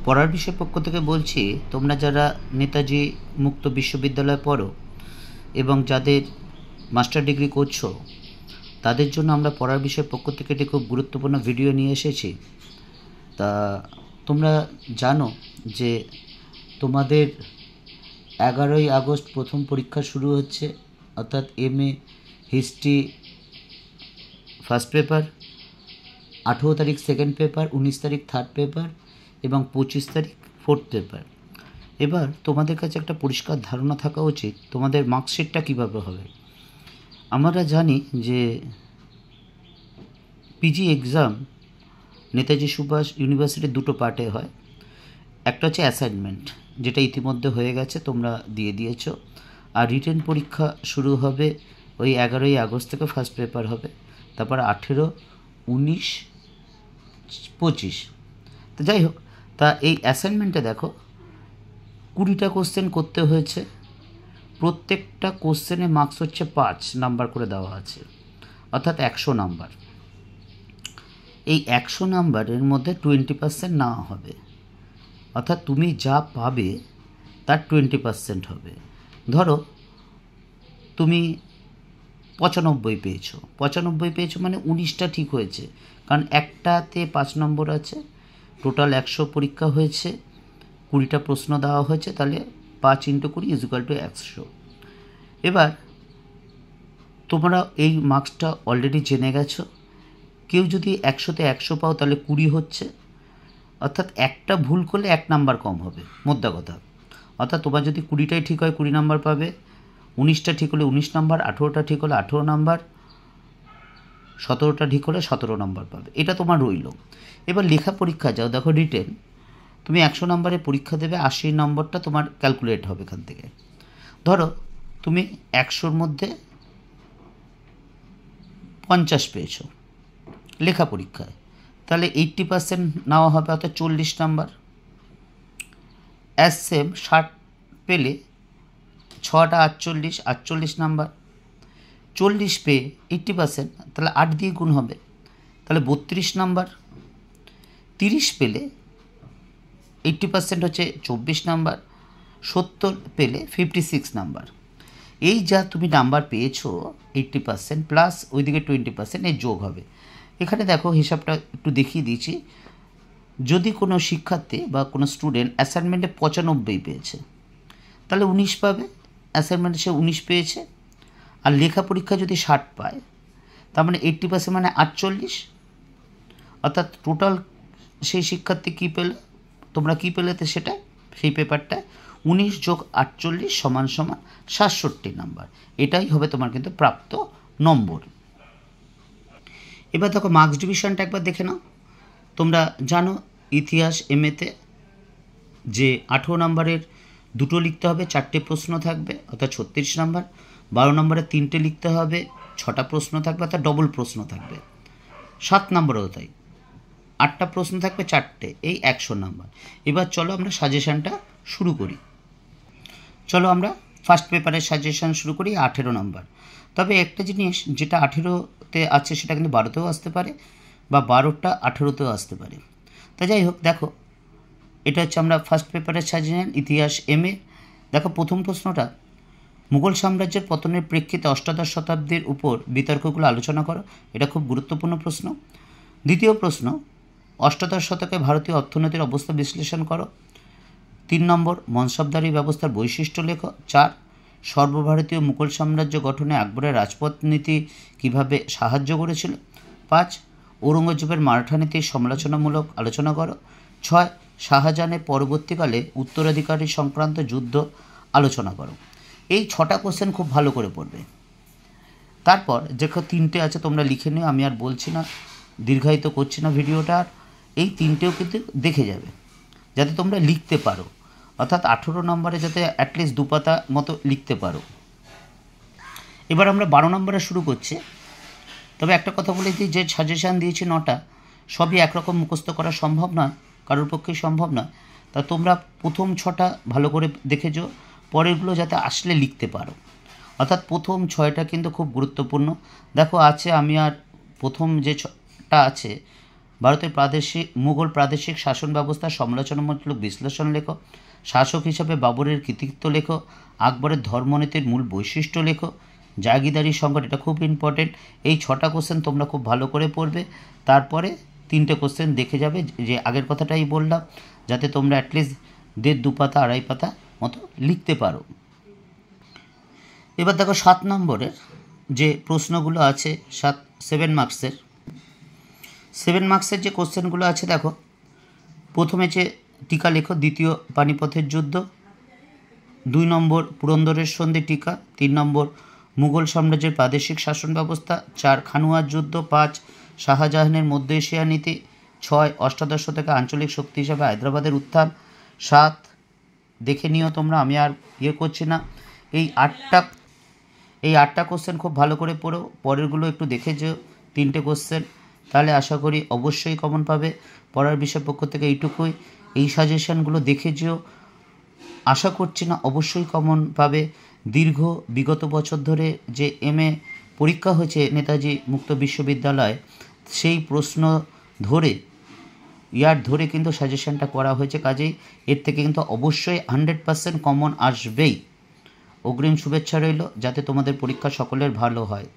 পড়ার বিষয় পক্ষ থেকে বলছি, তোমরা যারা নেতাজি মুক্ত বিশ্ববিদ্যালয়ে পড়ো এবং যাদের মাস্টার ডিগ্রি করছো, তাদের জন্য আমরা পড়ার বিষয় পক্ষ থেকে একটি খুব গুরুত্বপূর্ণ ভিডিও নিয়ে এসেছি। তা তোমরা জানো যে তোমাদের 11ই আগস্ট প্রথম পরীক্ষা শুরু হচ্ছে, অর্থাৎ MA হিস্ট্রি ফার্স্ট পেপার, 18 তারিখ সেকেন্ড পেপার, 19 তারিখ থার্ড পেপার এবং 25 তারিখ ফোর্থ পেপার। এবার তোমাদের কাছে একটা পরিষ্কার ধারণা থাকা উচিত তোমাদের মার্কশিটটা কীভাবে হবে। আমরা জানি যে পিজি এক্সাম নেতাজি সুভাষ ইউনিভার্সিটির দুটো পার্টে হয়। একটা হচ্ছে অ্যাসাইনমেন্ট, যেটা ইতিমধ্যে হয়ে গেছে, তোমরা দিয়ে দিয়েছো। আর রিটেন পরীক্ষা শুরু হবে ওই 11ই আগস্ট থেকে, ফার্স্ট পেপার হবে, তারপর 18, 19, 25। তো যাই হোক, তা এই অ্যাসাইনমেন্টে দেখো 20টা কোশ্চেন করতে হয়েছে। প্রত্যেকটা কোশ্চেনে মার্কস হচ্ছে 5 নাম্বার করে দেওয়া আছে, অর্থাৎ 100 নাম্বার। এই 100 নাম্বারের মধ্যে 20% নেওয়া হবে, অর্থাৎ তুমি যা পাবে তার 20% হবে। ধরো তুমি 95 পেয়েছো, 95 পেয়েছো মানে 19টা ঠিক হয়েছে, কারণ একটাতে 5 নম্বর আছে। টোটাল 100 পরীক্ষা হয়েছে, 20টা প্রশ্ন দেওয়া হয়েছে, তাহলে 5 × 20 = 100। এবার তোমরা এই মার্কসটা অলরেডি জেনে গেছো। কেউ যদি 100তে 100 পাও তাহলে 20 হচ্ছে, অর্থাৎ একটা ভুল করলে 1 নাম্বার কম হবে, মোদ্দা কথা। অর্থাৎ তোমার যদি 20টাই ঠিক হয় 20 নাম্বার পাবে, 19টা ঠিক হলে 19 নাম্বার, 18টা ঠিক হলে 18 নাম্বার, 17টা ঠিক হলে 17 নাম্বার পাবে। এটা তোমার রইল। এবার লেখা পরীক্ষা যাও, দেখো রিটেন তুমি 100 নাম্বারে পরীক্ষা দেবে, 80 নম্বরটা তোমার ক্যালকুলেট হবে এখান থেকে। ধরো তুমি 100-র মধ্যে 50 পেয়েছো লেখা পরীক্ষায়, তাহলে 80% নেওয়া হবে, অর্থাৎ 40 নাম্বার। অ্যাজ সেম 60 পেলে 6টা 48 নাম্বার। 40 পেয়ে 80%, তাহলে 8 দিয়ে গুণ হবে, তাহলে 32 নাম্বার। 30 পেলে 80% হচ্ছে 24 নাম্বার। 70 পেলে 56 নাম্বার। এই যা তুমি নাম্বার পেয়েছো 80% প্লাস ওইদিকে 20% এর যোগ হবে। এখানে দেখো হিসাবটা একটু দেখিয়ে দিয়েছি। যদি কোনো শিক্ষার্থী বা কোনো স্টুডেন্ট অ্যাসাইনমেন্টে 95 পেয়েছে, তাহলে 19 পাবে। অ্যাসাইনমেন্টে সে 19 পেয়েছে। আর লেখা পরীক্ষা যদি 60 পায়, তার মানে 80% মানে 48, অর্থাৎ টোটাল সেই শিক্ষার্থী কী পেলে, তোমরা কী পেলে তো সেটা, সেই পেপারটা 19 + 48 = 67 নাম্বার। এটাই হবে তোমার কিন্তু প্রাপ্ত নম্বর। এবার দেখো মার্কস ডিভিশনটা একবার দেখে নাও। তোমরা জানো ইতিহাস MA-তে যে 18 নম্বরের 2টো লিখতে হবে, 4টে প্রশ্ন থাকবে, অর্থাৎ 36 নাম্বার। 12 নম্বরে 3টে লিখতে হবে, 6টা প্রশ্ন থাকবে, অর্থাৎ ডবল প্রশ্ন থাকবে। 7 নম্বরেও তাই, 8টা প্রশ্ন থাকবে, 4টে, এই 100 নাম্বার। এবার চলো আমরা সাজেশানটা শুরু করি। চলো আমরা ফার্স্ট পেপারের সাজেশান শুরু করি, 18 নাম্বার। তবে একটা জিনিস, যেটা 18তে আছে সেটা কিন্তু 12তেও আসতে পারে, বা 12টা 18তেও আসতে পারে। তা যাই হোক, দেখো এটা হচ্ছে আমরা ফার্স্ট পেপারের সাজেশান, ইতিহাস MA। দেখো প্রথম প্রশ্নটা, মুঘল সাম্রাজ্যের পতনের প্রেক্ষিতে অষ্টাদশ শতাব্দীর উপর বিতর্কগুলো আলোচনা করো। এটা খুব গুরুত্বপূর্ণ প্রশ্ন। দ্বিতীয় প্রশ্ন, অষ্টাদশ শতকে ভারতীয় অর্থনীতির অবস্থা বিশ্লেষণ করো। 3 নম্বর, মনসবদারি ব্যবস্থার বৈশিষ্ট্য লেখো। 4, সর্বভারতীয় মুঘল সাম্রাজ্য গঠনে আকবরের রাজপথ নীতি কীভাবে সাহায্য করেছিল। 5, ঔরঙ্গজেবের মারাঠা নীতির সমালোচনামূলক আলোচনা করো। 6, শাহজাহানের পরবর্তীকালে উত্তরাধিকারী সংক্রান্ত যুদ্ধ আলোচনা করো। এই 6টা কোশ্চেন খুব ভালো করে পড়বে। তারপর দেখো 3টে আছে, তোমরা লিখে নিও, আমি আর বলছি না, দীর্ঘায়িত করছি না ভিডিওটা। এই 3টেও কিন্তু দেখে যাবে, যাতে তোমরা লিখতে পারো, অর্থাৎ 18 নম্বরে যাতে অ্যাটলিস্ট 2 পাতা মতো লিখতে পারো। এবার আমরা 12 নম্বরে শুরু করছি। তবে একটা কথা বলে দিই, যে সাজেশান দিয়েছি 9টা, সবই একরকম মুখস্থ করা সম্ভব নয়, কারোর পক্ষেই সম্ভব নয়। তা তোমরা প্রথম 6টা ভালো করে দেখেছো, পরেরগুলো যাতে আসলে লিখতে পারো। অর্থাৎ প্রথম 6টা কিন্তু খুব গুরুত্বপূর্ণ। দেখো আছে, আমি আর প্রথম যে 6টা আছে ভারতের মুঘল প্রাদেশিক শাসন ব্যবস্থার সমালোচনামূলক বিশ্লেষণ লেখো। শাসক হিসাবে বাবরের কৃতিত্ব লেখো। আকবরের ধর্মনীতির মূল বৈশিষ্ট্য লেখো। জাগিদারি সংকট, এটা খুব ইম্পর্টেন্ট। এই 6টা কোশ্চেন তোমরা খুব ভালো করে পড়বে। তারপরে 3টে কোশ্চেন দেখে যাবে, যে আগের কথাটাই বললাম, যাতে তোমরা অ্যাটলিস্ট 1.5-2 পাতা 2.5 পাতা মতো লিখতে পারো। এবার দেখো 7 নম্বরের যে প্রশ্নগুলো আছে, 7 মার্কসের 7 মার্কসের যে কোশ্চেনগুলো আছে দেখো। প্রথমে যে টিকা লেখো, দ্বিতীয় পানিপথের যুদ্ধ। 2 নম্বর পুরন্দরের সন্ধি টিকা। 3 নম্বর মুঘল সাম্রাজ্যের প্রাদেশিক শাসন ব্যবস্থা। 4 খানুয়ার যুদ্ধ। 5 শাহজাহানের মধ্য এশিয়া নীতি। 6 অষ্টাদশ শতকে আঞ্চলিক শক্তি হিসাবে হায়দ্রাবাদের উত্থান। 7 দেখে নিও তোমরা, আমি আর করছি না। এই 8টা কোশ্চেন খুব ভালো করে পড়ো, পরেরগুলো একটু দেখে যেও 3টে কোশ্চেন, তাহলে আশা করি অবশ্যই কমন পাবে। পড়ার বিষয় পক্ষ থেকে এইটুকুই। এই সাজেশনগুলো দেখে যেও, আশা করছি না অবশ্যই কমন পাবে। বিগত বছর ধরে যে MA পরীক্ষা হয়েছে নেতাজি মুক্ত বিশ্ববিদ্যালয়, সেই প্রশ্ন ধরে ধরে কিন্তু সাজেশনটা করা হয়েছে, কাজেই এর থেকে কিন্তু অবশ্যই 100% কমন আসবেই। অগ্রিম শুভেচ্ছা রইল, যাতে তোমাদের পরীক্ষা সকলের ভালো হয়।